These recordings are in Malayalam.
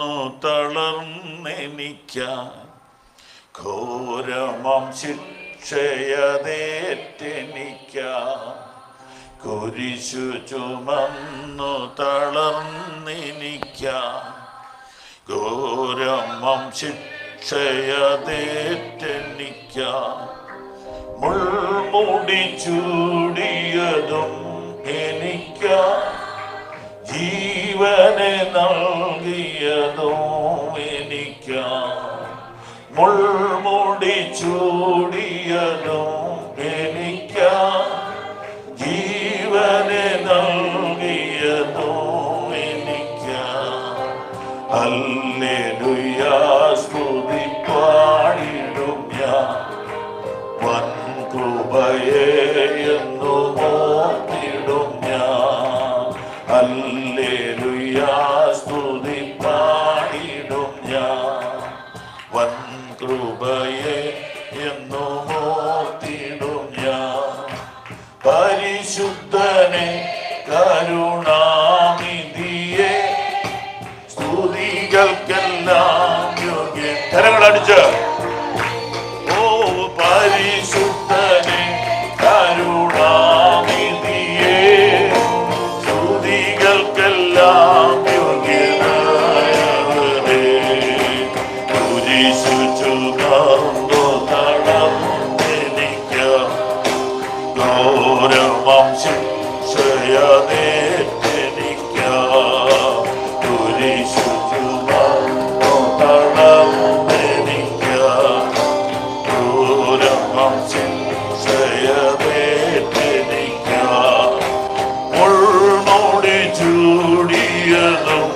ചുമന്നു തളർന്നെനിക്കാൻ ഘോരമം ശിക്ഷയതേറ്റെനിക്കാൻ കുരിശു ചുമന്നു തളർന്നെനിക്കാൻ ഘോരമം ശിക്ഷയതേറ്റെനിക്കാൻ മുൾമുടി ചൂടിയതും എനിക്കാൻ ജീവനെ നൽകിയതും എനിക്കാൻ മുൾമുടി ചൂടിയതും എനിക്കാൻ ജീവനെ നൽകിയതും എനിക്കാൻ ഹല്ലേലൂയ സ്തുതി പാടിടും ഞാൻ വൻ കൃപയെ എന്നു ഓർത്തിടും ഞാൻ ഹല്ലേലൂയ സ്തുതി പാടിടും ഞാൻ വൻ കൃപയെ എന്നു ഓർത്തിടും ഞാൻ പരിശുദ്ധനെ കരുണാനിധിയെ സ്തുതികൾക്കെല്ലാം യോഗ്യൻ കരങ്ങളടിച്ച് പരിശുദ്ധനെ കരുണാനിധിയെ സ്തുതികൾക്കെല്ലാം യോഗ്യനായവനെ കുരിശു ചുമന്നു തളർന്നെനിക്കാൻ ഘോരമം ശിക്ഷയതേറ്റെനിക്കാൻ കുരിശു ചുമന്നു തളർന്നെനിക്കാൻ ഘോരമം ശിക്ഷയതേറ്റെനിക്കാൻ മുൾമുടി ചൂടിയതും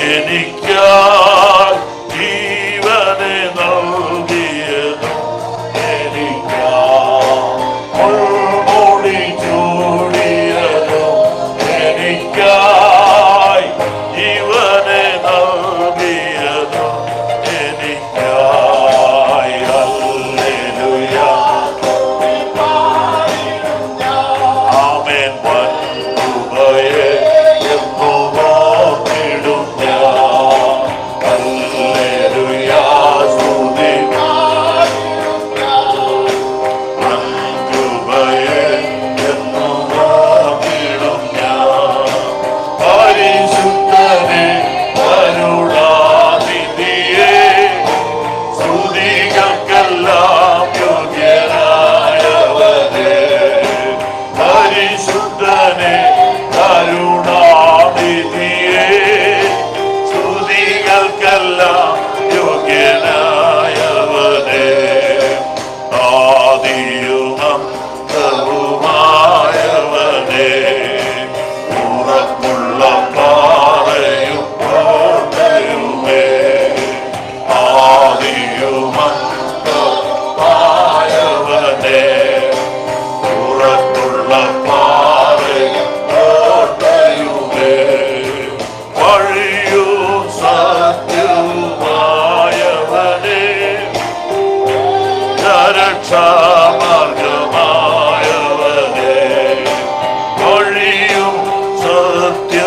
എനിക്കായി ജീവനെ നൽകിയതും എനിക്കായി മുൾമുടി ചൂടിയതും എനിക്കായി ജീവനെ നൽകിയതും എനിക്കായി ഹല്ലേലൂയ ആമേൻ വൻ കൃപയെ എന്നു ഓർത്തിടും ഞാൻ ഹല്ലേലൂയ സ്തുതി വൻ കൃപയെ എന്നു ഓർത്തിടും ഞാൻ പരിശുദ്ധനെ കരുണാനിധിയെ സ്തുതികൾക്കെല്ലാം യോഗ്യനായവനെ പരിശുദ്ധനെ കരുണാനിധിയെ സ്തുതികൾക്കെല്ലാം യോഗ്യനായവനെ ആദിയും അന്തവുമായവനെ ഉറപ്പുള്ള പാറയും കോട്ടയുമേ ആദിയും അന്തവുമായവനെ ഉറപ്പുള്ള പാറയും കോട്ടയുമേ വഴിയും സത്യവുമായവനെ രക്ഷാമാർഗമായവനെ വഴിയും സത്യവുമായവനെ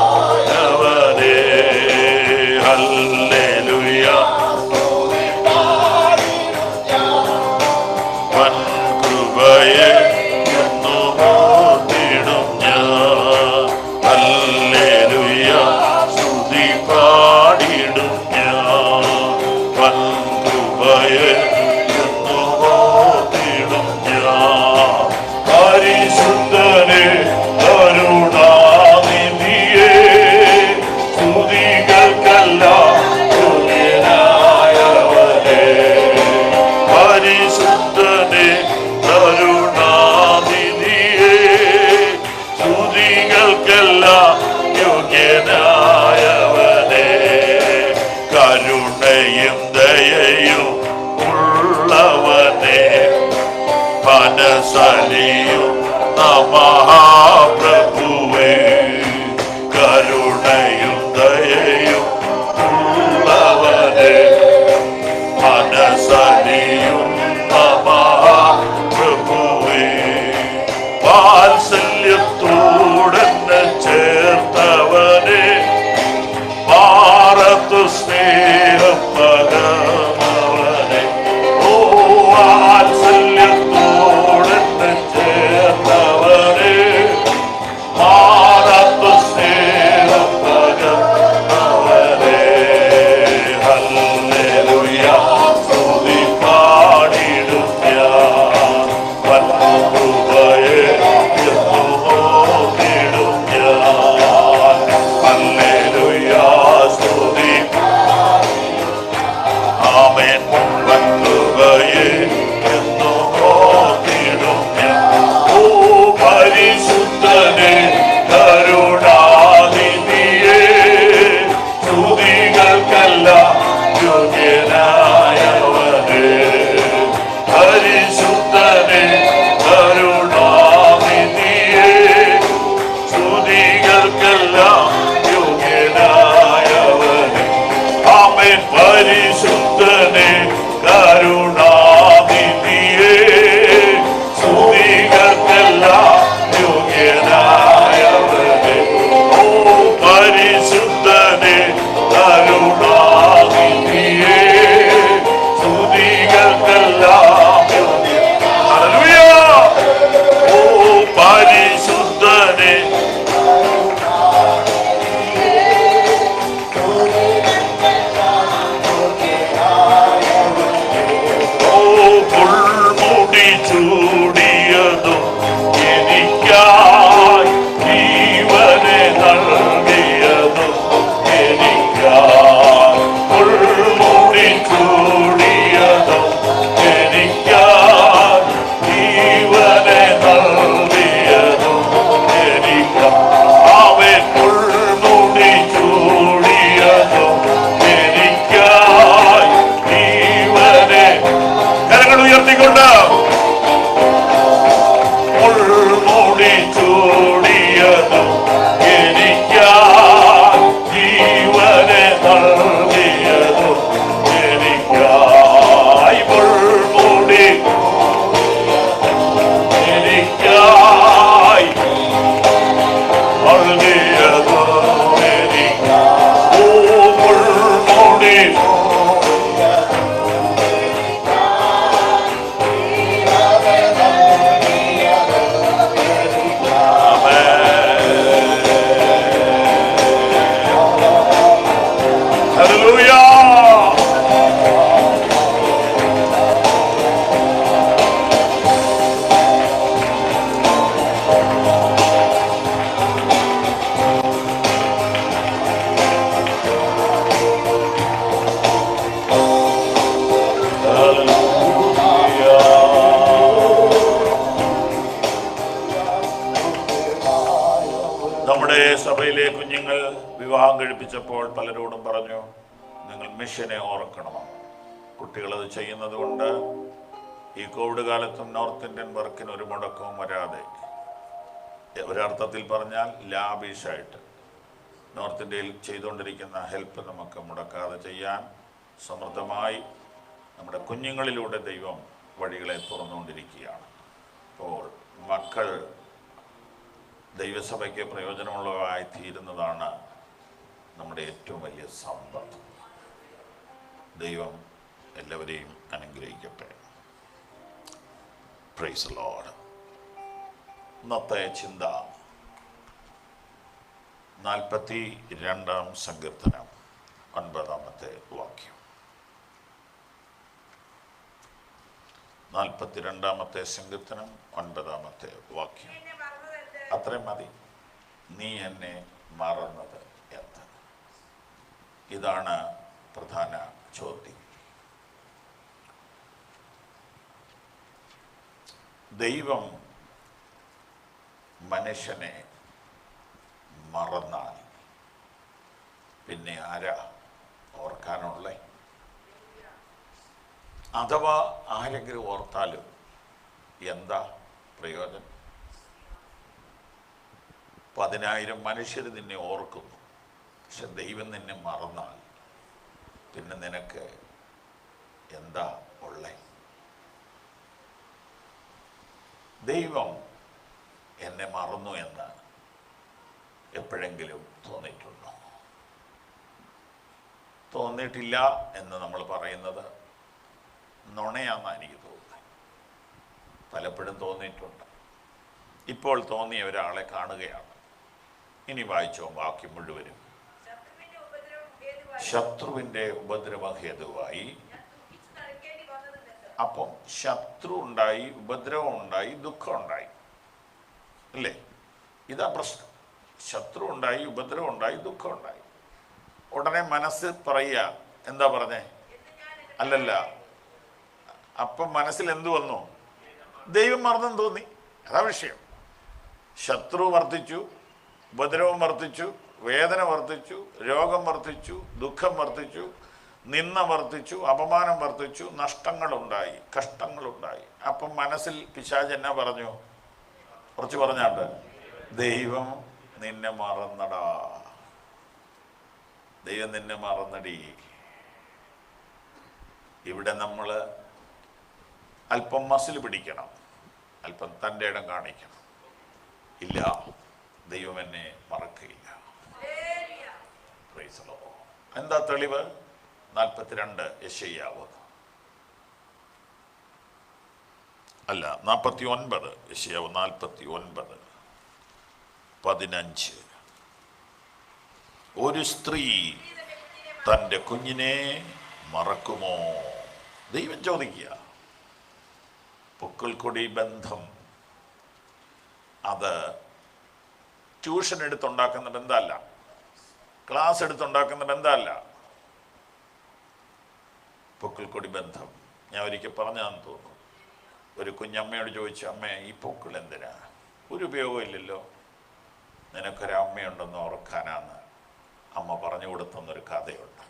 ഏകരക്ഷാമാർഗമായവനെ ഹല്ലേലൂയ വൻ കൃപയെ എന്നു ഓർത്തിടും ഞാൻ ഹല്ലേലൂയ സ്തുതി പാടിടും ഞാൻ വൻ കൃപയെ എന്നു ഓർത്തിടും ഞാൻ പരിശുദ്ധനെ കരുണാനിധിയെ സ്തുതികൾക്കെല്ലാം യോഗ്യനായവനെ പരിശുദ്ധനെ കരുണാനിധിയെ സ്തുതികൾക്കെല്ലാം യോഗ്യനായവനെ കരുണയും ദയയും ഉള്ളവനെ മനസ്സലിയും മഹാപ്രഭുവേ കരുണയും ദയയും ഉള്ളവനെ മനസ്സലിയും മഹാപ്രഭുവേ വാത്സല്യത്തോടെന്നെ ചേർത്തവനെ ഭാരത്തു സ്നേഹം പകർന്നവനെ ഓ വാത്സല്യത്തോടെന്നെ ചേർത്തവനെ ഭാരത്തു സ്നേഹം പകർന്നവനെ ഹല്ലേലൂയ സ്തുതി പാടിടും ഞാൻ വല്ലഭയെ എന്നു നോക്കിടും ഞാൻ ഹല്ലേലൂയ സ്തുതി ആമേൻ വല്ലഭയെ എന്നു നോക്കിടും ഞാൻ ഓ പരിശുദ്ധനെ കരുണാനിധിയെ സ്തുതികൾക്കെല്ലാം യോഗ്യനായവനെ പരിശുദ്ധനെ കരുണാനിധിയെ സ്തുതികൾക്കെല്ലാം യോഗ്യനായവനെ ആമേൻ പരിശുദ്ധനെ കരുണാനിധിയെ സ്തുതികൾക്കെല്ലാം യോഗ്യനായവനെ ഓ പരിശുദ്ധനെ കരുണാനിധിയെ സ്തുതികൾക്കെല്ലാം ഹല്ലേലൂയ ഓ പരിശുദ്ധനെ ഓ മുൾമുടി ചൂടിയതും എനിക്കായി ജീവനെ നൽകിയതും എനിക്കായി മുൾമുടി ചൂടിയതും എനിക്കായി ജീവനെ നൽകിയതും എനിക്കായി അവൻ മുൾമുടി ചൂടിയതും എനിക്കായി ജീവനെ കരങ്ങൾ ഉയർത്തിക്കൊണ്ട് മുൾമുടി ചൂടിയതും എനിക്കായി ജീവനെ നൽകിയതും എനിക്കായി മുൾമുടി എനിക്കായി നൽകിയതും എനിക്കായി ഓ മുൾമുടി ഹല്ലേലൂയ നമ്മുടെ സഭയിലെ കുഞ്ഞുങ്ങൾ വിവാഹം കഴിപ്പിച്ചപ്പോൾ പലരോടും പറഞ്ഞു നിങ്ങൾ മിഷനെ ഓർക്കണം. കുട്ടികളത് ചെയ്യുന്നത് കൊണ്ട് ഈ കോവിഡ് കാലത്തും നോർത്ത് ഇന്ത്യൻ വർക്കിന് ഒരു മുടക്കവും വരാതെ ഒരർത്ഥത്തിൽ പറഞ്ഞാൽ ലാബിഷായിട്ട് നോർത്ത് ഇന്ത്യയിൽ ചെയ്തുകൊണ്ടിരിക്കുന്ന ഹെൽപ്പ് നമുക്ക് മുടക്കാതെ ചെയ്യാൻ സമൃദ്ധമായി നമ്മുടെ കുഞ്ഞുങ്ങളിലൂടെ ദൈവം വഴികളെ തുറന്നുകൊണ്ടിരിക്കുകയാണ്. അപ്പോൾ മക്കൾ ദൈവസഭയ്ക്ക് പ്രയോജനമുള്ളതായി തീരുന്നതാണ് നമ്മുടെ ഏറ്റവും വലിയ സമ്പത്ത്. ദൈവം എല്ലാവരെയും അനുഗ്രഹിക്കട്ടെ. Praise the Lord. ഇന്നത്തെ ചിന്ത 42-ാം സങ്കീർത്തനം 9-ാമത്തെ വാക്യം. 42-ാമത്തെ സങ്കീർത്തനം 9-ാമത്തെ വാക്യം. അത്രയും മതി. നീ എന്നെ മറന്നത് എന്ത്? ഇതാണ് പ്രധാന ചോദ്യം. ദൈവം മനുഷ്യനെ മറന്നാൽ പിന്നെ ആരാ ഓർക്കാനുള്ളേ? അഥവാ ആരെങ്കിലും ഓർത്താലും എന്താ പ്രയോജനം? 10,000 മനുഷ്യർ നിന്നെ ഓർക്കുന്നു, പക്ഷെ ദൈവം നിന്നെ മറന്നാൽ പിന്നെ നിനക്ക് എന്താ ഉള്ളേ? ദൈവം എന്നെ മറന്നു എന്ന് എപ്പോഴെങ്കിലും തോന്നിയിട്ടുണ്ടോ? തോന്നിയിട്ടില്ല എന്ന് നമ്മൾ പറയുന്നത് നുണയാണെന്നാണ് എനിക്ക് തോന്നുന്നത്. പലപ്പോഴും തോന്നിയിട്ടുണ്ട്. ഇപ്പോൾ തോന്നിയ ഒരാളെ കാണുകയാണ്. ഇനി വായിച്ചോ ബാക്കി മുഴുവനും. ശത്രുവിൻ്റെ ഉപദ്രവം ഹേതുവായി. അപ്പം ശത്രു ഉണ്ടായി, ഉപദ്രവം ഉണ്ടായി, ദുഃഖം ഉണ്ടായി, അല്ലേ? ഇതാ പ്രശ്നം. ശത്രു ഉണ്ടായി, ഉപദ്രവം ഉണ്ടായി, ദുഃഖം ഉണ്ടായി. ഉടനെ മനസ്സ് പറയുക, എന്താ പറഞ്ഞേ? അല്ലല്ല, അപ്പം മനസ്സിൽ എന്തു വന്നു? ദൈവം മറന്നെന്ന് തോന്നി. അതാ വിഷയം. ശത്രു വർദ്ധിച്ചു, ഉപദ്രവം വർദ്ധിച്ചു, വേദന വർദ്ധിച്ചു, രോഗം വർദ്ധിച്ചു, ദുഃഖം വർദ്ധിച്ചു, നിന്ന വർദ്ധിച്ചു, അപമാനം വർദ്ധിച്ചു, നഷ്ടങ്ങളുണ്ടായി, കഷ്ടങ്ങളുണ്ടായി. അപ്പം മനസ്സിൽ പിശാച് എന്നാ പറഞ്ഞു? കുറച്ച് പറഞ്ഞാണ്ട്, ദൈവം നിന്നെ മറന്നടാ, ദൈവം നിന്നെ മറന്നടി. ഇവിടെ നമ്മൾ അല്പം മസിൽ പിടിക്കണം, അല്പം തൻ്റെ ഇടം കാണിക്കണം. ഇല്ല, ദൈവം എന്നെ മറക്കുകയില്ല. എന്താ തെളിവ്? 42 യെശയ്യാവ്, അല്ല 49 യെശയ്യാവ് 49:15. ഒരു സ്ത്രീ തൻ്റെ കുഞ്ഞിനെ മറക്കുമോ? ദൈവം ചോദിക്കുക. പൊക്കിൾക്കൊടി ബന്ധം അത് ട്യൂഷൻ എടുത്തുണ്ടാക്കുന്ന ബന്ധമല്ല, ക്ലാസ് എടുത്തുണ്ടാക്കുന്ന ബന്ധമല്ല. പൊക്കിൾക്കൊടി ബന്ധം ഞാൻ ഒരിക്കൽ പറഞ്ഞാന്ന് തോന്നുന്നു. ഒരു കുഞ്ഞമ്മയോട് ചോദിച്ചു, അമ്മേ ഈ പൊക്കിൾ എന്തിനാ? ഒരു ഉപയോഗം ഇല്ലല്ലോ, നിനക്കൊരമ്മയുണ്ടെന്ന് ഓർക്കാനാന്ന് അമ്മ പറഞ്ഞു കൊടുത്തെന്നൊരു കഥയുണ്ട്.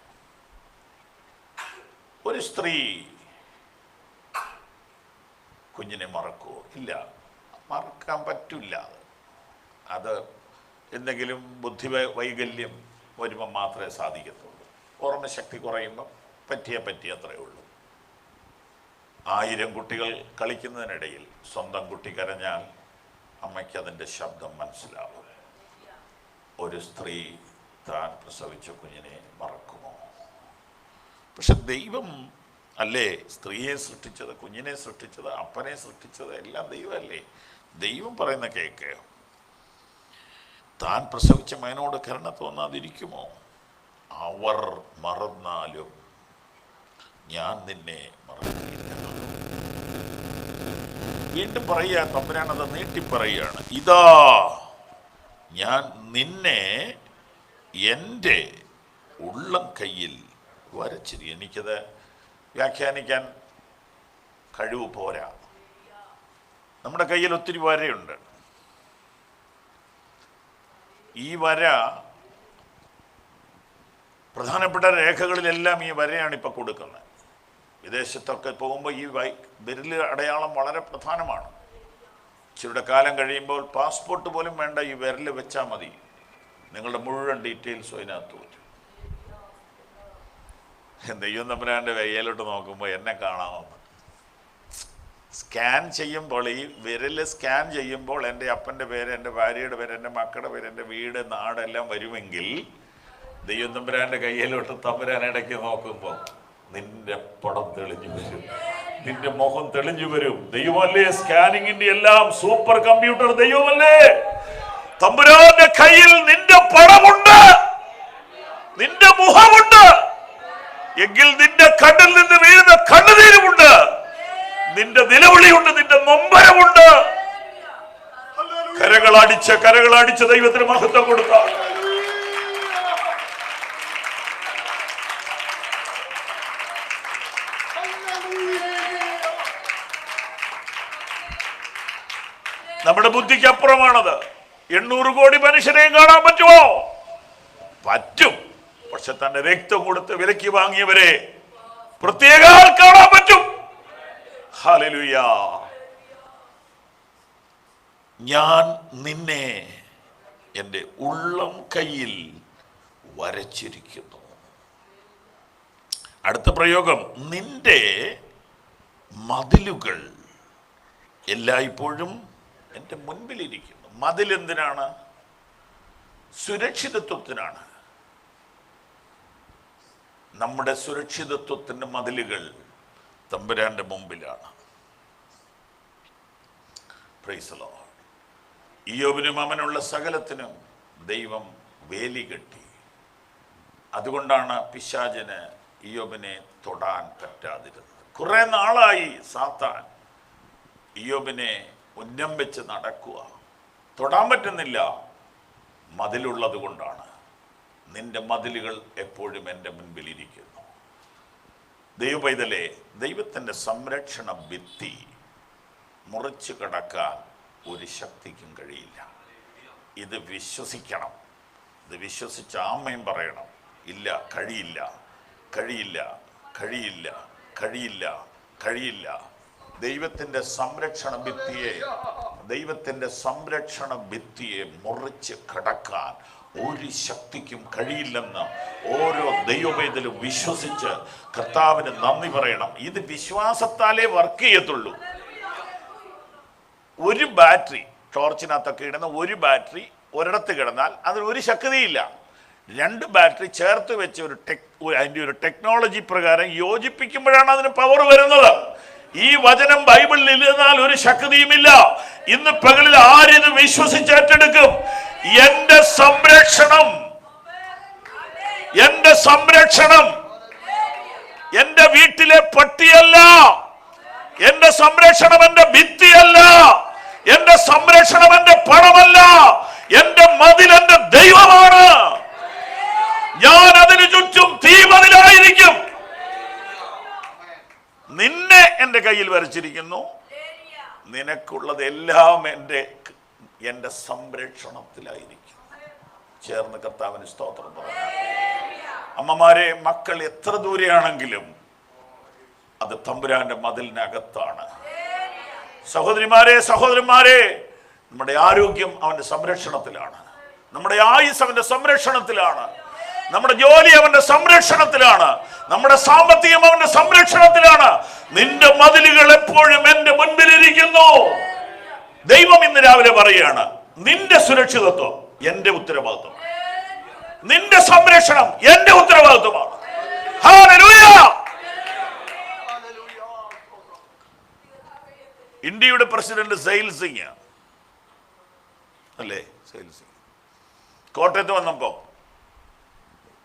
ഒരു സ്ത്രീ കുഞ്ഞിനെ മറക്കുമോ? ഇല്ല, മറക്കാൻ പറ്റില്ല. അത് എന്തെങ്കിലും ബുദ്ധി വൈകല്യം വരുമ്പം മാത്രമേ സാധിക്കത്തുള്ളൂ. ഓർമ്മശക്തി കുറയുമ്പം പറ്റിയത്രേ ഉള്ളൂ. 1000 കുട്ടികൾ കളിക്കുന്നതിനിടയിൽ സ്വന്തം കുട്ടി കരഞ്ഞാൽ അമ്മയ്ക്ക് അതിൻ്റെ ശബ്ദം മനസ്സിലാവും. ഒരു സ്ത്രീ താൻ പ്രസവിച്ച കുഞ്ഞിനെ മറക്കുമോ? പക്ഷെ ദൈവം അല്ലേ സ്ത്രീയെ സൃഷ്ടിച്ചത്, കുഞ്ഞിനെ സൃഷ്ടിച്ചത്, അപ്പനെ സൃഷ്ടിച്ചത്, എല്ലാം ദൈവമല്ലേ? ദൈവം പറയുന്ന കേക്ക്. താൻ പ്രസവിച്ച മകനോട് കരുണ തോന്നാതിരിക്കുമോ? അവർ മറന്നാലും ഞാൻ നിന്നെ മറക്കില്ല. വീണ്ടും പറയുക, തമ്പുരാനത് നീട്ടിപ്പറയുകയാണ്. ഇതാ ഞാൻ നിന്നെ എൻ്റെ ഉള്ളം കയ്യിൽ വരച്ചിരി. എനിക്കത് വ്യാഖ്യാനിക്കാൻ കഴിവ് പോരാ. നമ്മുടെ കയ്യിൽ ഒത്തിരി വരയുണ്ട്. ഈ വര പ്രധാനപ്പെട്ട രേഖകളിലെല്ലാം ഈ വരയാണ് ഇപ്പം കൊടുക്കുന്നത്. വിദേശത്തൊക്കെ പോകുമ്പോൾ ഈ വിരൽ അടയാളം വളരെ പ്രധാനമാണ്. ഇച്ചിരിയുടെ കാലം കഴിയുമ്പോൾ പാസ്പോർട്ട് പോലും വേണ്ട, ഈ വിരൽ വെച്ചാൽ മതി, നിങ്ങളുടെ മുഴുവൻ ഡീറ്റെയിൽസും അതിനകത്ത് വരും. ദൈവം തമ്പുരാൻ്റെ കയ്യിലോട്ട് നോക്കുമ്പോൾ എന്നെ കാണാമെന്ന് സ്കാൻ ചെയ്യുമ്പോൾ, ഈ വിരൽ സ്കാൻ ചെയ്യുമ്പോൾ എൻ്റെ അപ്പൻ്റെ പേര്, എൻ്റെ ഭാര്യയുടെ പേര്, എൻ്റെ മക്കളുടെ പേര്, എൻ്റെ വീട്, നാടെല്ലാം വരുമെങ്കിൽ ദൈവം തമ്പുരാൻ്റെ കയ്യിലോട്ട് തമ്പുരാൻ ഇടയ്ക്ക് നോക്കുമ്പോൾ നിന്റെ പടം തെളിഞ്ഞു വരും, നിന്റെ മുഖം തെളിഞ്ഞു വരും. ദൈവമല്ലേ സ്കാനിങ്ങിന്റെ എല്ലാം സൂപ്പർ കമ്പ്യൂട്ടർ ദൈവമല്ലേ? തമ്പുരാന്റെ കയ്യിൽ നിന്റെ പടമുണ്ട്, നിന്റെ മുഖമുണ്ട്. എങ്കിൽ നിന്റെ കണ്ണിൽ നിന്ന് വീഴുന്ന കണ്ണുനീരുമുണ്ട്, നിന്റെ നിലവിളിയുണ്ട്, നിന്റെ നൊമ്പരമുണ്ട്. കരകളടിച്ച് ദൈവത്തിന് മഹത്വം കൊടുത്ത നമ്മുടെ ബുദ്ധിക്ക് അപ്പുറമാണത്. 800 കോടി മനുഷ്യരെയും കാണാൻ പറ്റുമോ? പറ്റും. പക്ഷെ തന്റെ രക്തം കൊടുത്ത് വിലക്ക് വാങ്ങിയവരെ പ്രത്യേക കാണാൻ പറ്റും. ഹല്ലേലൂയ. ഞാൻ നിന്നെ എൻ്റെ ഉള്ളം കയ്യിൽ വരച്ചിരിക്കുന്നു. അടുത്ത പ്രയോഗം, നിന്റെ മതിലുകൾ എല്ലായ്പ്പോഴും എൻ്റെ മുൻപിലിരിക്കുന്നു. മതിലെന്തിനാണ്? സുരക്ഷിതത്വത്തിനാണ്. നമ്മുടെ സുരക്ഷിതത്വത്തിന്റെ മതിലുകൾ തമ്പുരാന്റെ മുമ്പിലാണ്. Praise the Lord. ഇയ്യോബിനും അവനുള്ള സകലത്തിനും ദൈവം വേലി കെട്ടി. അതുകൊണ്ടാണ് പിശാചിന് ഇയ്യോബിനെ തൊടാൻ പറ്റാതിരുന്നത്. കുറെ നാളായി സാത്താൻ ഇയ്യോബിനെ ഉന്നം വെച്ച് നടക്കുക. തൊടാൻ പറ്റുന്നില്ല. മതിലുള്ളത് കൊണ്ടാണ്. നിന്റെ മതിലുകൾ എപ്പോഴും എൻ്റെ മുൻപിലിരിക്കുന്നു. ദൈവപൈതലേ, ദൈവത്തിൻ്റെ സംരക്ഷണ ഭിത്തി മുറിച്ചു കടക്കാൻ ഒരു ശക്തിക്കും കഴിയില്ല. ഇത് വിശ്വസിക്കണം. ഇത് വിശ്വസിച്ച് ആമേൻ പറയണം. ഇല്ല, കഴിയില്ല, കഴിയില്ല, കഴിയില്ല, കഴിയില്ല, കഴിയില്ല. ദൈവത്തിൻ്റെ സംരക്ഷണ ഭിത്തിയെ മുറിച്ച് കടക്കാൻ ഒരു ശക്തിക്കും കഴിയില്ലെന്ന് ഓരോ ദൈവവേദലും വിശ്വസിച്ച് കർത്താവിന് നന്ദി പറയണം. ഇത് വിശ്വാസത്താലേ വർക്ക് ചെയ്യത്തുള്ളൂ. ഒരു ബാറ്ററി, ടോർച്ചിനകത്തൊക്കെ ഇടുന്ന ഒരു ബാറ്ററി ഒരിടത്ത് കിടന്നാൽ അതിന് ഒരു ശക്തിയില്ല. 2 ബാറ്ററി ചേർത്ത് വെച്ച് അതിൻ്റെ ഒരു ടെക്നോളജി പ്രകാരം യോജിപ്പിക്കുമ്പോഴാണ് അതിന് പവർ വരുന്നത്. ഈ വചനം ബൈബിളിൽ ഇരുന്നാൽ ഒരു ശക്തിയുമില്ല. ഇന്ന് പകലിൽ ആരിത് വിശ്വസിച്ച് ഏറ്റെടുക്കും? എന്റെ സംരക്ഷണം എന്റെ വീട്ടിലെ പട്ടിയല്ല, എന്റെ സംരക്ഷണം എന്റെ ഭിത്തിയല്ല, എന്റെ സംരക്ഷണം എന്റെ പണമല്ല, എന്റെ മതിൽ എന്റെ ദൈവമാണ്. ഞാൻ അതിനു ചുറ്റും തീമതിലായിരിക്കും. നിന്നെ എന്റെ കയ്യിൽ വരച്ചിരിക്കുന്നു. നിനക്കുള്ളതെല്ലാം എന്റെ സംരക്ഷണത്തിലായിരിക്കും. ചേർന്ന് കർത്താവിന് സ്തോത്രം പറഞ്ഞു. അമ്മമാരെ, മക്കൾ എത്ര ദൂരെയാണെങ്കിലും അത് തമ്പുരാന്റെ മതിലിനകത്താണ്. സഹോദരിമാരെ, സഹോദരന്മാരെ, നമ്മുടെ ആരോഗ്യം അവന്റെ സംരക്ഷണത്തിലാണ്. നമ്മുടെ ആയുസ് അവന്റെ സംരക്ഷണത്തിലാണ്. നമ്മുടെ ജോലി അവന്റെ സംരക്ഷണത്തിലാണ്. നമ്മുടെ സാമ്പത്തികം അവന്റെ സംരക്ഷണത്തിലാണ്. നിന്റെ മതിലുകൾ എപ്പോഴും എന്റെ മുൻപിലിരിക്കുന്നു. ദൈവം ഇന്ന് രാവിലെ പറയുകയാണ്, നിന്റെ സുരക്ഷിതത്വം എന്റെ ഉത്തരവാദിത്വം, നിന്റെ സംരക്ഷണം എന്റെ ഉത്തരവാദിത്വമാണ്. ഹല്ലേലൂയ. ഇന്ത്യയുടെ പ്രസിഡന്റ് സൈൽ സിംഗ് അല്ലേ? സൈൽ സിംഗ് കോട്ടയത്ത് വന്നപ്പോ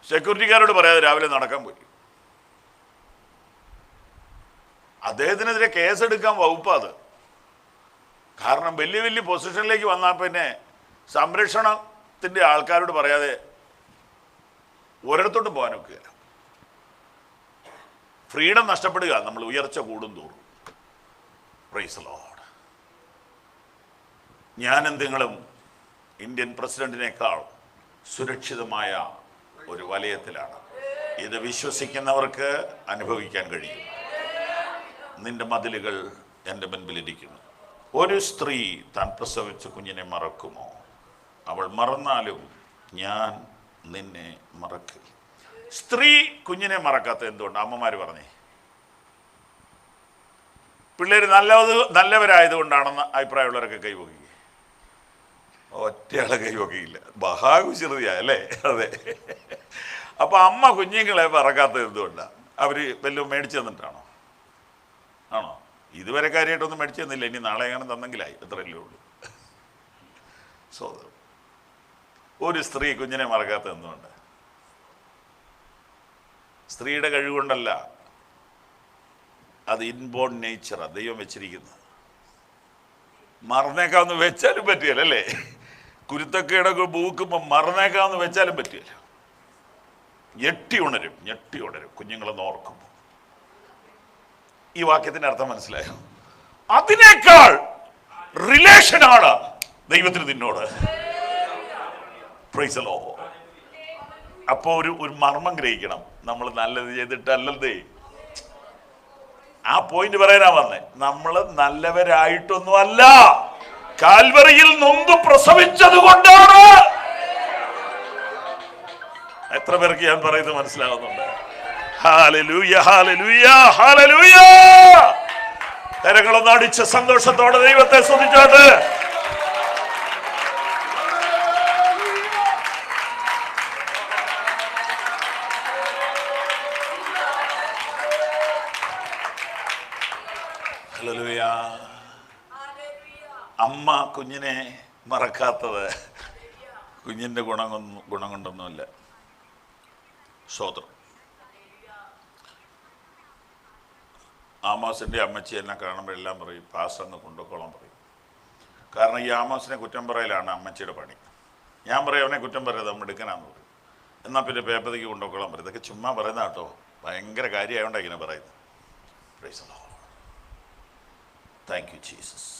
സെക്യൂരിറ്റിക്കാരോട് പറയാതെ രാവിലെ നടക്കാൻ പോയി. അദ്ദേഹത്തിനെതിരെ കേസെടുക്കാൻ വകുപ്പാത്. കാരണം വലിയ വലിയ പൊസിഷനിലേക്ക് വന്നാൽ പിന്നെ സംരക്ഷണത്തിന്റെ ആൾക്കാരോട് പറയാതെ ഒരിടത്തോട്ടും പോകാനൊക്കെയില്ല. ഫ്രീഡം നഷ്ടപ്പെടുക നമ്മൾ ഉയർച്ച കൂടും തോറും. Praise the Lord. ഞാനും നിങ്ങളും ഇന്ത്യൻ പ്രസിഡന്റിനേക്കാൾ സുരക്ഷിതമായ ഒരു വലയത്തിലാണ്. ഇത് വിശ്വസിക്കുന്നവർക്ക് അനുഭവിക്കാൻ കഴിയും. നിന്റെ മതിലുകൾ എൻ്റെ മുൻപിലിരിക്കുന്നു. ഒരു സ്ത്രീ താൻ പ്രസവിച്ച കുഞ്ഞിനെ മറക്കുമോ? അവൾ മറന്നാലും ഞാൻ നിന്നെ മറക്കില്ല. സ്ത്രീ കുഞ്ഞിനെ മറക്കാത്ത എന്തുകൊണ്ട്? അമ്മമാര് പറഞ്ഞേ, പിള്ളേര് നല്ലവരായതുകൊണ്ടാണെന്ന് അഭിപ്രായമുള്ളവരൊക്കെ കൈവക്കുക. ഒറ്റയാളെ കൈവക്കുകയില്ല. മഹാകുശൃതിയാ അല്ലേ? അതെ. അപ്പൊ അമ്മ കുഞ്ഞുങ്ങളെ മറക്കാത്തത് എന്തുകൊണ്ടാണ്? അവര് വല്ലതും മേടിച്ചു തന്നിട്ടാണോ? ആണോ? ഇതുവരെ കാര്യമായിട്ടൊന്നും മേടിച്ചു തന്നില്ല. ഇനി നാളെ എങ്ങനെ തന്നെങ്കിലായി. എത്രയല്ലേ ഉള്ളൂ. സോദരം, ഒരു സ്ത്രീ കുഞ്ഞിനെ മറക്കാത്തത് എന്തുകൊണ്ട്? സ്ത്രീയുടെ കഴിവുകൊണ്ടല്ല, അത് ഇൻബോൺ നേച്ചറാ ദൈവം വെച്ചിരിക്കുന്നത്. മറന്നേക്കാന്ന് വെച്ചാലും പറ്റിയല്ല അല്ലേ? കുരുത്തക്കേടൊക്കെ ബൂക്കുമ്പോൾ മറന്നേക്കാന്ന് വെച്ചാലും പറ്റിയല്ല. ഞെട്ടി ഉണരും കുഞ്ഞുങ്ങളെന്ന് ഓർക്കുമ്പോൾ. ഈ വാക്യത്തിന്റെ അർത്ഥം മനസ്സിലായോ? അതിനേക്കാൾ റിലേഷനാണ് ദൈവത്തിന് നിന്നോട്. Praise the Lord. അപ്പൊ ഒരു മർമ്മം ഗ്രഹിക്കണം. നമ്മൾ നല്ലത് ചെയ്തിട്ടല്ലേ, ആ പോയിന്റ് പറയാനാ വന്നേ. നമ്മള് നല്ലവരായിട്ടൊന്നും അല്ല, കാൽവറിയിൽ നൊന്ത് പ്രസവിച്ചത് കൊണ്ടാണ്. എത്ര പേർക്ക് ഞാൻ പറയുന്നത് മനസ്സിലാവുന്നുണ്ട്? Hallelujah, hallelujah, hallelujah. കരങ്ങളൊന്ന് അടിച്ച് സന്തോഷത്തോടെ ദൈവത്തെ സ്തുതിച്ചാട്ട്. കുഞ്ഞിനെ മറക്കാത്തത് കുഞ്ഞിൻ്റെ ഗുണം കൊണ്ടൊന്നുമല്ല. സ്തോത്രം. ആമോസിൻ്റെ അമ്മച്ചി എന്നെ കാണുമ്പോഴെല്ലാം പറയും, പാസ്റ്ററിനെ കൊണ്ടുപോക്കോളം പറയും. കാരണം ഈ ആമോസിനെ കുറ്റം പറയലാണ് അമ്മച്ചിയുടെ പണി. ഞാൻ പറയും അവനെ കുറ്റം പറയാതെ നമ്മൾ എടുക്കാനാന്ന് പറയും. എന്നാൽ പിന്നെ പേപ്പതിക്ക് കൊണ്ടുപോക്കോളം പറയും. ഇതൊക്കെ ചുമ്മാ പറയുന്ന കേട്ടോ, ഭയങ്കര കാര്യമായോണ്ടാണ് ഇങ്ങനെ പറയുന്നത്. Praise the Lord. Thank you Jesus.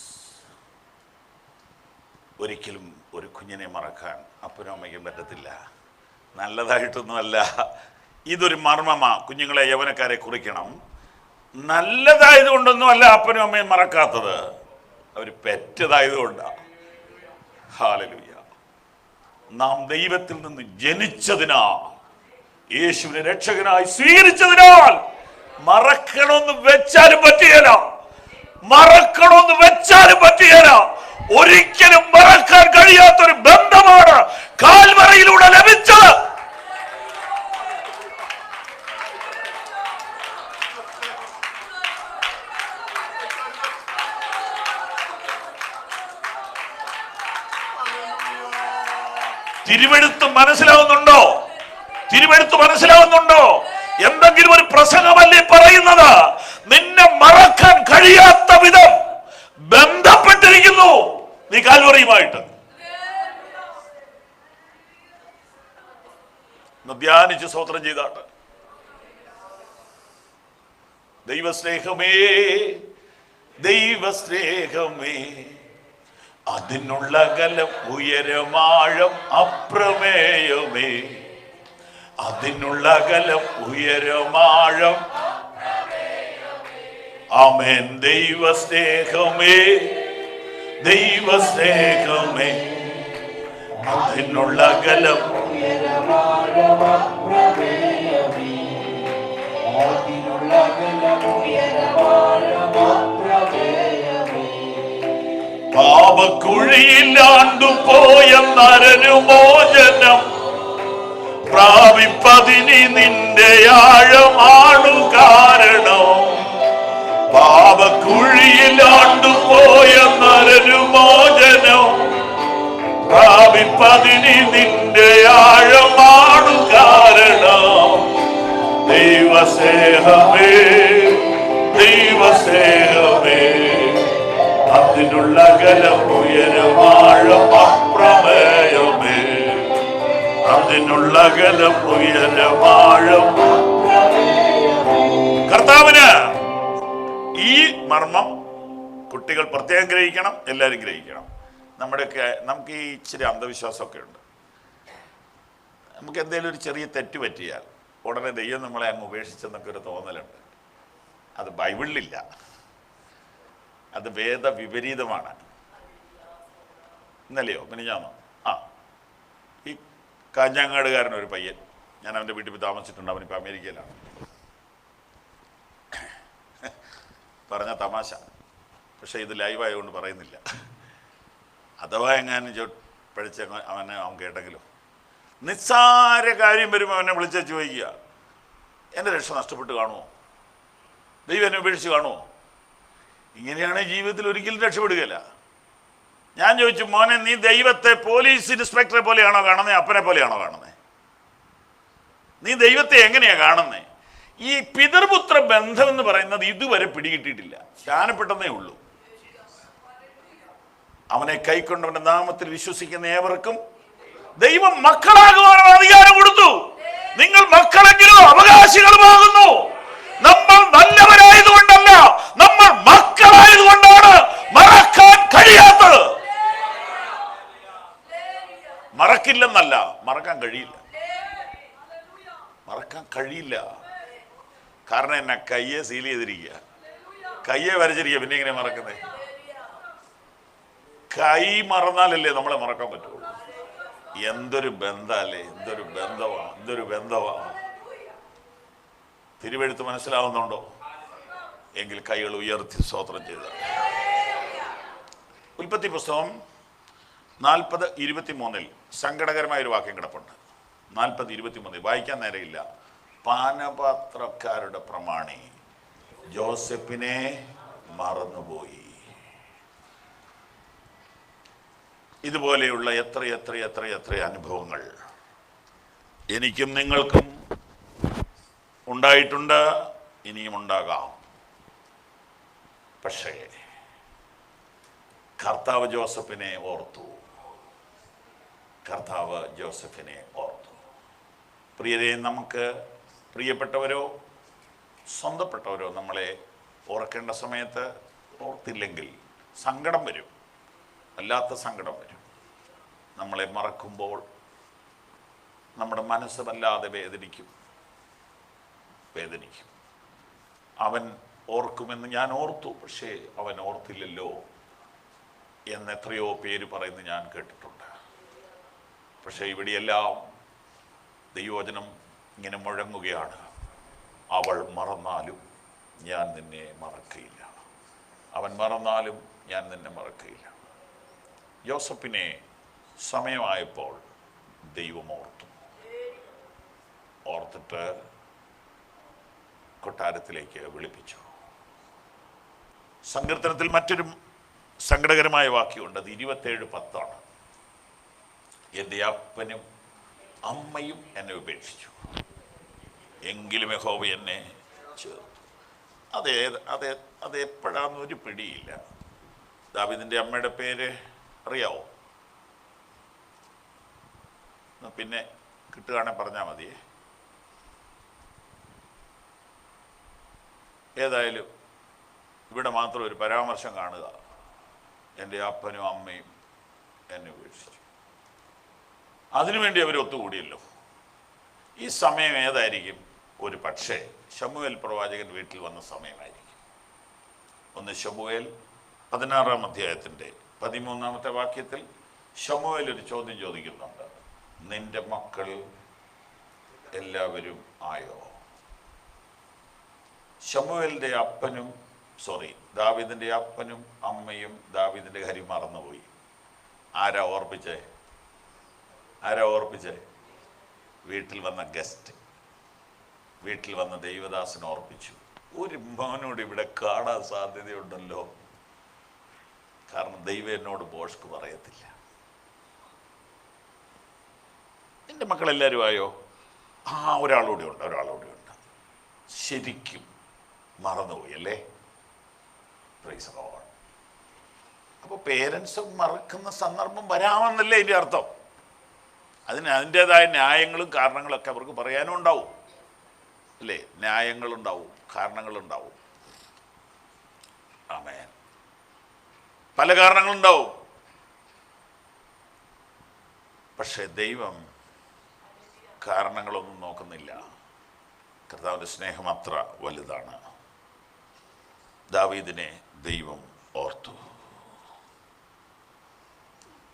ഒരിക്കലും ഒരു കുഞ്ഞിനെ മറക്കാൻ അപ്പനും അമ്മയ്ക്കും പറ്റത്തില്ല. നല്ലതായിട്ടൊന്നുമല്ല, ഇതൊരു മർമ്മമാ. കുഞ്ഞുങ്ങളെ, യൗവനക്കാരെ കുറിക്കണം. നല്ലതായത് കൊണ്ടൊന്നുമല്ല അപ്പനും അമ്മയും മറക്കാത്തത്, അവർ പെറ്റതായതുകൊണ്ടാണ്. ഹല്ലേലൂയ. നാം ദൈവത്തിൽ നിന്ന് ജനിച്ചതിനാ, യേശുവിനെ രക്ഷകനായി സ്വീകരിച്ചതിനാൽ മറക്കണമെന്ന് വെച്ചാലും പറ്റുകയില്ല. മറക്കണമെന്ന് വെച്ചാലും പറ്റുകയില്ല. ഒരിക്കലും മറക്കാൻ കഴിയാത്തൊരു ബന്ധമാണ് കാൽവറിയിലൂടെ ലഭിച്ചത്. തിരുവെഴുത്ത് മനസ്സിലാവുന്നുണ്ടോ? തിരുവെഴുത്ത് മനസ്സിലാവുന്നുണ്ടോ? എന്തെങ്കിലും ഒരു പ്രസംഗമല്ലേ പറയുന്നത്? നിന്നെ മറക്കാൻ കഴിയാത്ത വിധം ബന്ധപ്പെട്ടിരിക്കുന്നു നീ കാൽവറിയുമായിട്ട്. ധ്യാനിച്ച് സ്തോത്രം ചെയ്താട്ട്. ദൈവസ്നേഹമേ, ദൈവസ്നേഹമേ, അതിനുള്ള അകലം ഉയരമാഴം അപ്രമേയമേ, അതിനുള്ള അകലം ഉയരമാഴം. ആമേൻ. ദൈവസ്നേഹമേ, ദൈവസ്നേഹമേ, അതിനുള്ള അകലം ഉയരമാഴം അപ്രമേയമേ, അതിനുള്ള അകലം ഉയരമാഴം അപ്രമേയമേ. പാപക്കുഴിയിലാണ്ടുപോയ നരനു മോചനം പ്രാപിപ്പതിനി നിന്റെ ആഴമാണു കാരണം. പാപക്കുഴിയിലാണ്ടുപോയ നരനു മോചനം പ്രാപിപ്പതിനി നിന്റെ ആഴമാണു കാരണം. ദൈവസ്നേഹമേ, ദൈവസ്നേഹമേ, അതിനുള്ള അകലം ഉയരമാഴം അപ്രമേയമേ, അതിനുള്ള അകലം ഉയരമാഴം. കർത്താവിന് ഈ മർമ്മം കുട്ടികൾ പ്രത്യേകം ഗ്രഹിക്കണം, എല്ലാവരും ഗ്രഹിക്കണം. നമുക്ക് ഈ ഇച്ചിരി അന്ധവിശ്വാസമൊക്കെ ഉണ്ട്. നമുക്ക് എന്തെങ്കിലും ഒരു ചെറിയ തെറ്റ് പറ്റിയാൽ ഉടനെ ദൈവം നമ്മളെ അങ്ങ് ഉപേക്ഷിച്ചെന്നൊക്കെ ഒരു തോന്നലുണ്ട്. അത് ബൈബിളിലില്ല, അത് വേദ വിപരീതമാണ്. ഇന്നലെയോ മിനിഞ്ഞാന്നോ ഈ കാഞ്ഞങ്ങാടുകാരനൊരു പയ്യൻ, ഞാൻ അവൻ്റെ വീട്ടിൽ പോയി താമസിച്ചിട്ടുണ്ട്. അവനിപ്പോൾ അമേരിക്കയിലാണ്. പറഞ്ഞ തമാശ, പക്ഷേ ഇത് ലൈവായതുകൊണ്ട് പറയുന്നില്ല. അഥവാ എങ്ങാനും പഴിച്ച് അവൻ കേട്ടെങ്കിലും. നിസ്സാര കാര്യം വരുമ്പോൾ അവനെ വിളിച്ച് ചോദിക്കുക, എൻ്റെ രക്ഷ നഷ്ടപ്പെട്ട് കാണുമോ? ദൈവം എന്നെ ഉപേക്ഷിച്ച് കാണുമോ? ഇങ്ങനെയാണ് ജീവിതത്തിൽ ഒരിക്കലും രക്ഷപ്പെടുകയില്ല. ഞാൻ ചോദിച്ചു, മോനെ, നീ ദൈവത്തെ പോലീസ് ഇൻസ്പെക്ടറെ പോലെയാണോ കാണുന്നത്, അപ്പനെ പോലെയാണോ കാണുന്നത്? നീ ദൈവത്തെ എങ്ങനെയാ കാണുന്നത്? ഈ പിതൃപുത്ര ബന്ധം എന്ന് പറയുന്നത് ഇതുവരെ പിടികിട്ടിയിട്ടില്ല. ധ്യാനപ്പെട്ടതേ ഉള്ളൂ. അവനെ കൈക്കൊണ്ടവന്റെ നാമത്തിൽ വിശ്വസിക്കുന്ന ഏവർക്കും ദൈവം മക്കളാകുവാനുള്ള അധികാരം കൊടുത്തു. നിങ്ങൾ മക്കളെങ്കിലും അവകാശികളുമാകുന്നു. നമ്മൾ നല്ലവരായതുകൊണ്ടല്ല, നമ്മൾ മക്കളായതുകൊണ്ടാണ് മറക്കാൻ കഴിയാത്തത്. മറക്കില്ലെന്നല്ല, മറക്കാൻ കഴിയില്ല. മറക്കാൻ കഴിയില്ല. കാരണം എന്നാ, കയ്യെ സീൽ ചെയ്തിരിക്കുക, കയ്യെ വരച്ചിരിക്കുക. പിന്നെ എങ്ങനെ മറക്കുന്നേ? കൈ മറന്നാലല്ലേ നമ്മളെ മറക്കാൻ പറ്റുള്ളൂ. എന്തൊരു ബന്ധമല്ലേ, എന്തൊരു ബന്ധമാണ്, എന്തൊരു ബന്ധമാണ്. തിരുവെഴുത്ത് മനസ്സിലാവുന്നുണ്ടോ? എങ്കിൽ കൈകൾ ഉയർത്തി സ്തോത്രം ചെയ്ത. ഉൽപ്പത്തി പുസ്തകം 40:23 സങ്കടകരമായൊരു വാക്യം കിടപ്പുണ്ട്. 40:23 വായിക്കാൻ നേരമില്ല. പാനപാത്രക്കാരുടെ പ്രമാണി ജോസഫിനെ മറന്നുപോയി. ഇതുപോലെയുള്ള എത്ര അനുഭവങ്ങൾ എനിക്കും നിങ്ങൾക്കും ഉണ്ടായിട്ടുണ്ട്, ഇനിയും ഉണ്ടാകാം. പക്ഷേ കർത്താവ് ജോസഫിനെ ഓർത്തു. പ്രിയരെ, നമുക്ക് പ്രിയപ്പെട്ടവരോ സ്വന്തപ്പെട്ടവരോ നമ്മളെ ഓർക്കേണ്ട സമയത്ത് ഓർത്തില്ലെങ്കിൽ സങ്കടം വരും, വല്ലാത്ത സങ്കടം വരും. നമ്മളെ മറക്കുമ്പോൾ നമ്മുടെ മനസ്സ് വല്ലാതെ വേദനിക്കും. അവൻ ഓർക്കുമെന്ന് ഞാൻ ഓർത്തു, പക്ഷേ അവൻ ഓർത്തില്ലല്ലോ എന്ന് എത്രയോ പേര് പറയുന്നത് ഞാൻ കേട്ടിട്ടുണ്ട്. പക്ഷേ ഇവിടെയെല്ലാം ദൈവവചനം ഇങ്ങനെ മുഴങ്ങുകയാണ്: അവൾ മറന്നാലും ഞാൻ നിന്നെ മറക്കയില്ല. അവൻ മറന്നാലും ഞാൻ നിന്നെ മറക്കയില്ല. യോസഫിനെ സമയമായപ്പോൾ ദൈവം ഓർത്തിട്ട് കൊട്ടാരത്തിലേക്ക് വിളിപ്പിച്ചു. സങ്കീർത്തനത്തിൽ മറ്റൊരു സങ്കടകരമായ വാക്യമുണ്ട്. അത് 27:10. എൻ്റെ അപ്പനും അമ്മയും എന്നെ ഉപേക്ഷിച്ചു, എങ്കിലും യഹോവ എന്നെ ചേർത്തു. അതെപ്പോഴാന്നൊരു പിടിയില്ല. ദാവീദിൻ്റെ അമ്മയുടെ പേര് അറിയാവോ? പിന്നെ കിട്ടുകയാണെങ്കിൽ പറഞ്ഞാൽ മതിയേ. ഏതായാലും ഇവിടെ മാത്രം ഒരു പരാമർശം കാണുക: എൻ്റെ അപ്പനും അമ്മയും എന്നെ ഉപേക്ഷിച്ചു. അതിനുവേണ്ടി അവർ ഒത്തുകൂടിയല്ലോ. ഈ സമയം ഏതായിരിക്കും? ഒരു പക്ഷേ ശമൂവേൽ പ്രവാചകൻ വീട്ടിൽ വന്ന സമയമായിരിക്കും. 1 ശമൂവേൽ 16-ാം അധ്യായത്തിൻ്റെ 13-ാമത്തെ വാക്യത്തിൽ ശമൂവേൽ ഒരു ചോദ്യം ചോദിക്കുന്നുണ്ട്: നിന്റെ മക്കൾ എല്ലാവരും ആയോ? ദാവീദിൻ്റെ അപ്പനും അമ്മയും ദാവീദിൻ്റെ കാര്യം മറന്നുപോയി. ആരാ ഓർപ്പിച്ചേ? വീട്ടിൽ വന്ന ഗസ്റ്റ്, വീട്ടിൽ വന്ന ദൈവദാസൻ ഓർപ്പിച്ചു. ഒരു മോനോട് ഇവിടെ കാണാൻ സാധ്യതയുണ്ടല്ലോ, കാരണം ദൈവം എന്നോട് ബോഷ്ക്ക് പറയത്തില്ല. എൻ്റെ മക്കളെല്ലാവരും ആയോ? ഒരാളൂടെ ഉണ്ട്. ശരിക്കും മറന്നുപോയി അല്ലേ? Praise the Lord. അപ്പോൾ പേരൻസ് മറക്കുന്ന സന്ദർഭം വരാമെന്നല്ലേ ഇതിൻ്റെ അർത്ഥം. അതിൻ്റെതായ ന്യായങ്ങളും കാരണങ്ങളൊക്കെ അവർക്ക് പറയാനും ഉണ്ടാവും അല്ലേ? ന്യായങ്ങളുണ്ടാവും, കാരണങ്ങളുണ്ടാവും. ആമേൻ. പല കാരണങ്ങളുണ്ടാവും. പക്ഷേ ദൈവം കാരണങ്ങളൊന്നും നോക്കുന്നില്ല. കർത്താവിൻ്റെ സ്നേഹം അത്ര വലുതാണ്. ദാവീദിനെ ദൈവം ഓർത്തു.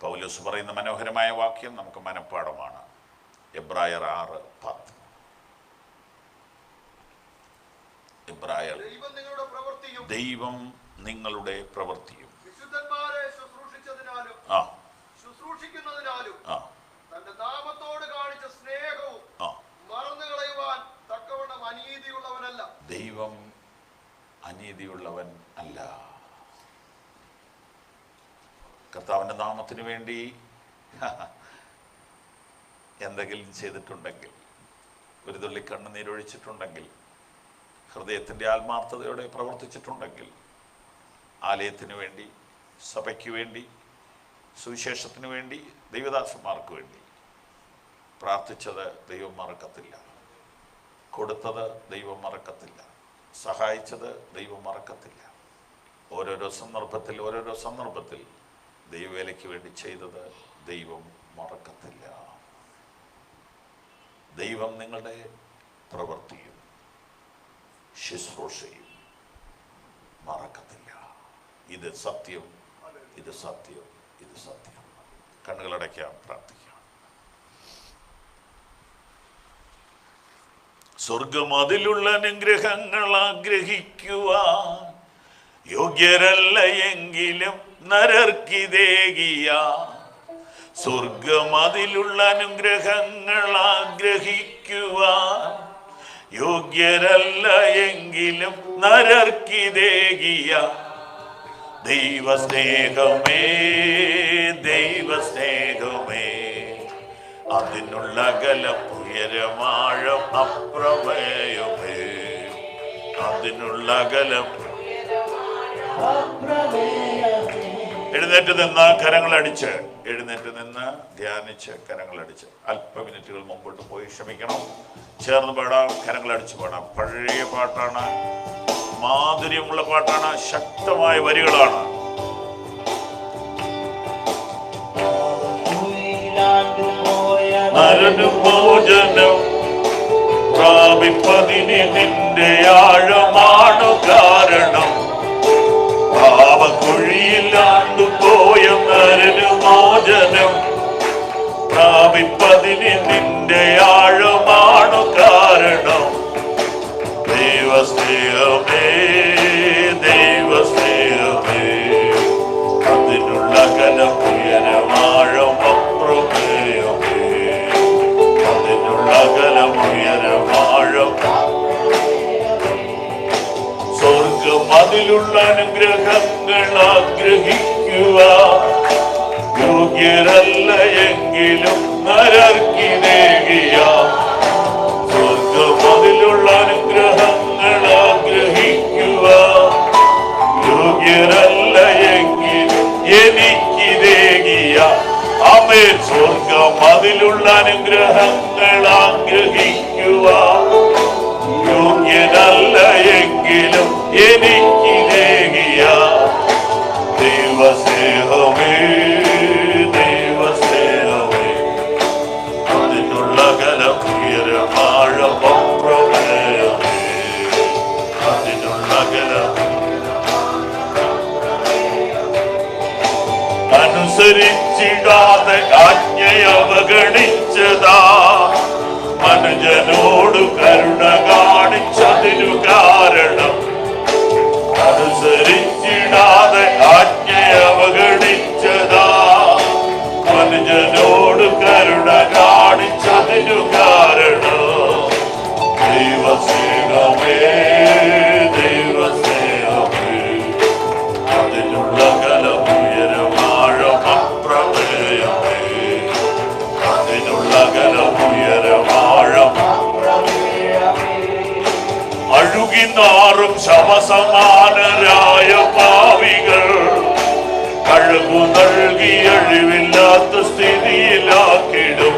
പൗലോസ് പറയുന്ന മനോഹരമായ വാക്യം നമുക്ക് മനഃപ്പാഠമാണ്. എബ്രായർ 6:10. ദൈവം നിങ്ങളുടെ പ്രവൃത്തിയും തന്റെ നാമത്തോട് കാണിച്ച സ്നേഹവും മറന്നുകളയുവാൻ തക്കവണ്ണം അനീതിയുള്ളവനല്ല. ദൈവം അനീതിയുള്ളവൻ അല്ല. കർത്താവിൻ്റെ നാമത്തിന് വേണ്ടി എന്തെങ്കിലും ചെയ്തിട്ടുണ്ടെങ്കിൽ, ഒരു തുള്ളി കണ്ണുനീരൊഴിച്ചിട്ടുണ്ടെങ്കിൽ, ഹൃദയത്തിൻ്റെ ആത്മാർത്ഥതയോടെ പ്രവർത്തിച്ചിട്ടുണ്ടെങ്കിൽ, ആലയത്തിന് വേണ്ടി, സഭയ്ക്ക് വേണ്ടി, സുവിശേഷത്തിന് വേണ്ടി, ദൈവദാസന്മാർക്ക് വേണ്ടി പ്രാർത്ഥിച്ചത് ദൈവം മറക്കത്തില്ല. കൊടുത്തത് ദൈവം മറക്കത്തില്ല. സഹായിച്ചത് ദൈവം മറക്കത്തില്ല. ഓരോരോ സന്ദർഭത്തിൽ ദൈവവേലയ്ക്ക് വേണ്ടി ചെയ്തത് ദൈവം മറക്കത്തില്ല. ദൈവം നിങ്ങളുടെ പ്രവൃത്തിയും ശുശ്രൂഷയും മറക്കത്തില്ല. ഇത് സത്യം. കണ്ണുകളടയ്ക്കാം, പ്രാർത്ഥിക്കാം. സ്വർഗം അതിലുള്ള അനുഗ്രഹങ്ങൾ ആഗ്രഹിക്കുവാൻ യോഗ്യരല്ല എങ്കിലും നരർക്കിതേകിയ. സ്വർഗം അതിലുള്ള അനുഗ്രഹങ്ങൾ ആഗ്രഹിക്കുവാൻ യോഗ്യരല്ല എങ്കിലും നരർക്കിതേകിയ. ദൈവസ്നേഹമേ, ദൈവസ്നേഹമേ, അതിനുള്ള അകലം ഉയരമാഴം അപ്രമേയമേ, അതിനുള്ള അകലം. എഴുന്നേറ്റ് നിന്ന് കരങ്ങളടിച്ച്, എഴുന്നേറ്റ് നിന്ന് ധ്യാനിച്ച് കരങ്ങളടിച്ച് അല്പ മിനിറ്റുകൾ മുമ്പോട്ട് പോയി ക്ഷമിക്കണം. ചേർന്ന് പാടാം, കരങ്ങളടിച്ച് പാടാം. പഴയ പാട്ടാണ്, മാധുര്യമുള്ള പാട്ടാണ്, ശക്തമായ വരികളാണ്. നരനുഭോജനം പ്രാപിപ്പതിന് നിന്റെ ആഴമാണു കാരണം. പാപക്കുഴിയിലാണ്ടുപോയ നരനുമോചനം പ്രാപിപ്പതിന് നിന്റെ ആഴമാണു കാരണം. ദൈവസ്നേഹമേ, ദൈവസ്നേഹമേ, അതിനുള്ള അകലം ഉയരമാഴം അപ്രമേയമേ, അതിനുള്ള അകലം ഉയരമാഴം. സ്വർഗം അതിലുള്ള അനുഗ്രഹങ്ങൾ ആഗ്രഹിക്കുക യോഗ്യരല്ല എങ്കിലും നരർക്കിനേകിയ. സ്വർഗം അതിലുള്ള അനുഗ്രഹങ്ങൾ ആഗ്രഹിക്കുക യോഗ്യരല്ല എങ്കിലും എനിക്കിതേകിയ. ആമേൻ. സ്വർഗം അതിലുള്ള അനുഗ്രഹങ്ങൾ ആഗ്രഹിക്കുക യോഗ്യനല്ല എങ്കിലും എനിക്കിതേകിയ. ദൈവസ്നേഹമേ, ദൈവസ്നേഹമേ, അതിനുള്ള അകലം ഉയരമാഴം അപ്രമേയമേ, അതിനുള്ള അകലം. അനുസരിച്ചിടാതെ ആജ്ഞയെ അവഗണിച്ചതാ മനുജനോട് കരുണ കാണിച്ചതിനു കാരണം. അനുസരിച്ചിടാതെ ആജ്ഞയെ അവഗണിച്ചതാ മനുജനോട് കരുണ കാണിച്ചതിനു കാരണം. ദൈവസ്നേഹമേ, ദൈവസ്നേഹമേ, അതിനുള്ള അകലം ഉയരമാഴം അപ്രമേയമേ, അതിനുള്ള അകലം ഉയരമാഴം. അഴുകിനാറും ശവസമാനരായ പാവികൾ അഴകു നൽകി അഴിവില്ലാത്ത സ്ഥിതിയിലാക്കിടും.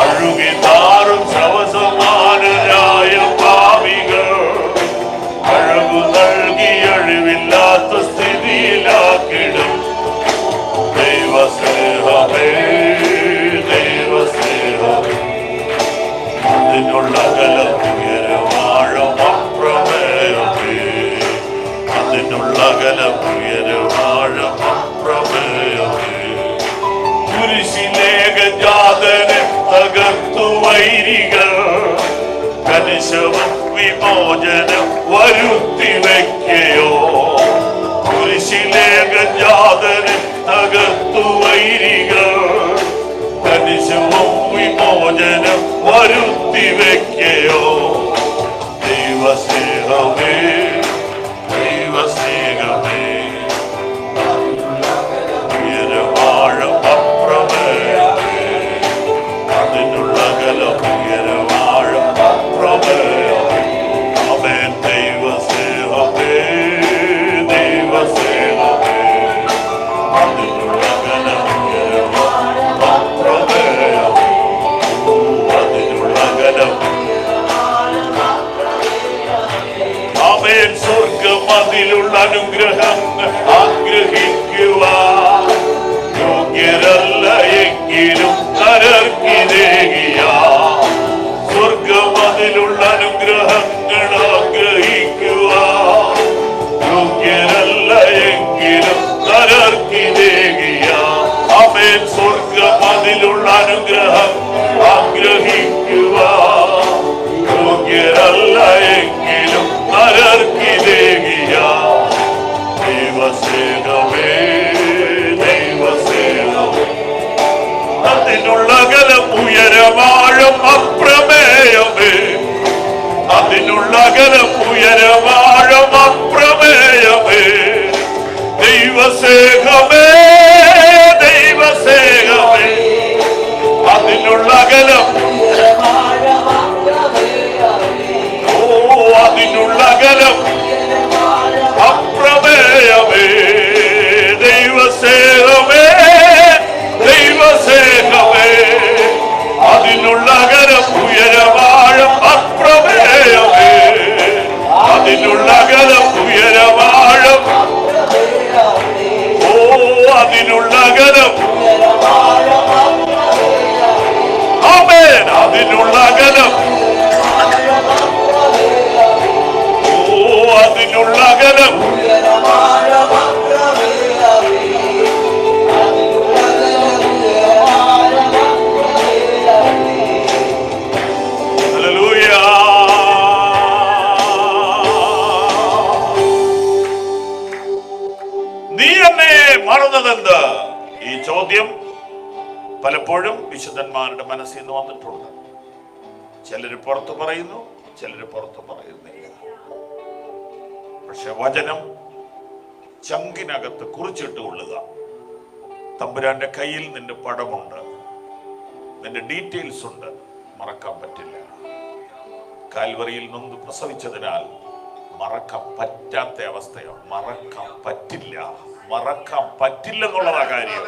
അഴുകിനാറും ശവസമാനരായ പാവികൾ അഴകു നൽകി അഴിവില്ലാത്ത സ്ഥിതിയിലാക്കിടും. ദൈവസ്നേഹമേ, ദൈവസ്നേഹമേ, അതിനുള്ള അകലം ഉയരമാഴം അപ്രമേയമേ, അതിനുള്ള അകലം ഉയരമാഴം അപ്രമേയമേ. കുരിശിലേകജാതനെ തകർത്തു വൈരികൾ കനിശവും വിമോചനം വരുത്തി വയ്ക്കയോ. കുരിശിലേകജാതനെ തകർത്തു വൈരികൾ കനിശവും വിമോചനം വരുത്തി വയ്ക്കയോ. ദൈവസ്നേഹമേ, ദൈവസ്നേഹമേ, ഉയരമാഴം അപ്രമേയമേ, അതിനുള്ള അകലം ഉയരമാഴം അപ്രമേയമേ. ആമേൻ. ദൈവസ്നേഹമേ, ദൈവസ്നേഹമേ, അതിനുള്ള അകലം ഉയരമാഴം അപ്രമേയമേ, അതിനുള്ള അകലം. ആമേൻ. സ്വർഗം അതിലുള്ള അനുഗ്രഹം ആഗ്രഹിക്കുക യോഗ്യരല്ല എങ്കിലും നരർക്കിനേകിയ. സ്വർഗം അതിലുള്ള അനുഗ്രഹങ്ങൾ ആഗ്രഹിക്കുക യോഗ്യരല്ല എങ്കിലും നരർക്കിനേകിയ. ആമേൻ. സ്വർഗം അതിലുള്ള അനുഗ്രഹം ആഗ്രഹിക്കുക യോഗ്യരല്ല എങ്കിലും നരർക്കിനേകിയ. ദൈവസ്നേഹമേ, ദൈവസ്നേഹമേ, അതിനുള്ള അകലം ഉയരമാഴം അപ്രമേയമേ, അതിനുള്ള അകലം ഉയരമാഴം അപ്രമേയമേ. ദൈവസ്നേഹമേ, ദൈവസ്നേഹമേ അതിനുള്ള അകലം, ഓ അതിനുള്ള അകലം അപ്രമേയമേ. ദൈവസ്നേഹമേ ദൈവസ്നേഹമേ അതിനുള്ള അകലം ഉയരവാഴം അപ്രമേയമേ. അതിനുള്ള അകലം ഉയരവാഴം, ഓ അതിനുള്ള അകലം, ആമേൻ. അതിനുള്ള അകലം, ഓ അതിനുള്ള അകലം, ഹല്ലേലൂയ. നീ എന്നെ മറന്നതെന്ത്? ഈ ചോദ്യം പലപ്പോഴും വിശുദ്ധന്മാരുടെ മനസ്സിൽ നിന്ന് വന്നിട്ടുണ്ട്. ചിലര് പുറത്തു പറയുന്നു, ചിലര് പുറത്തു പറയുന്നില്ല. പക്ഷെ വചനം ചങ്കിനകത്ത് കുറിച്ചിട്ട് കൊള്ളുക. തമ്പുരാന്റെ കയ്യിൽ നിന്റെ പടമുണ്ട്, നിന്റെ ഡീറ്റെയിൽസ് ഉണ്ട്, മറക്കാൻ പറ്റില്ല. കാൽവറിയിൽ നൊന്ത് പ്രസവിച്ചതിനാൽ മറക്കാൻ പറ്റാത്ത അവസ്ഥയാണ്. മറക്കാൻ പറ്റില്ല, മറക്കാൻ പറ്റില്ലെന്നുള്ളതാ കാര്യം.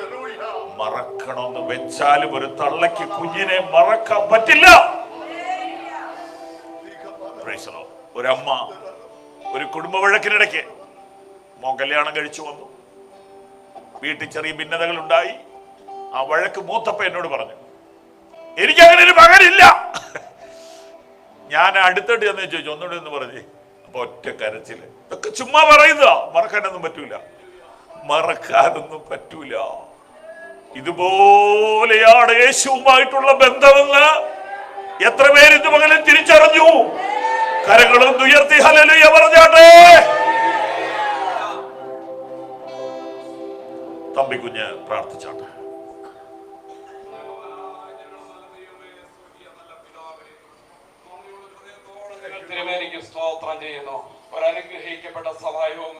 മറക്കണമെന്ന് വെച്ചാലും ഒരു തള്ളയ്ക്ക് കുഞ്ഞിനെ മറക്കാൻ പറ്റില്ല. ഒരമ്മ ഒരു കുടുംബ വഴക്കിനിടയ്ക്ക് മോൻ കല്യാണം കഴിച്ചു വന്നു. വീട്ടിൽ ചെറിയ ഭിന്നതകൾ ഉണ്ടായി. ആ വഴക്ക് മൂത്തപ്പ എന്നോട് പറഞ്ഞു, എനിക്കങ്ങനെ ഒരു മകനില്ല. ഞാൻ അടുത്തിട്ട് എന്ന് ചോദിച്ചു, ഒന്നുകൂടെ എന്ന് പറഞ്ഞേ. അപ്പൊ ഒറ്റ കരച്ചില്. ഇതൊക്കെ ചുമ്മാ പറയുന്നതാ. മറക്കാനൊന്നും പറ്റൂല, മറക്കാനൊന്നും പറ്റൂല. ഇതുപോലെയാണ് യേശുവുമായിട്ടുള്ള ബന്ധമെന്ന് എത്ര പേര് ഇന്ന് മകനെ തിരിച്ചറിഞ്ഞു? കരങ്ങളും ഉയർത്തി ഹല്ലേലൂയ പറഞ്ഞാട്ടെ. തമ്പിക്കുഞ്ഞ് പ്രാർത്ഥിച്ചാട്ടെ. തിരുമേനിക്ക് സ്തോത്രം ചെയ്യുന്നു. ഒരനുഗ്രഹിക്കപ്പെട്ട സഹായവും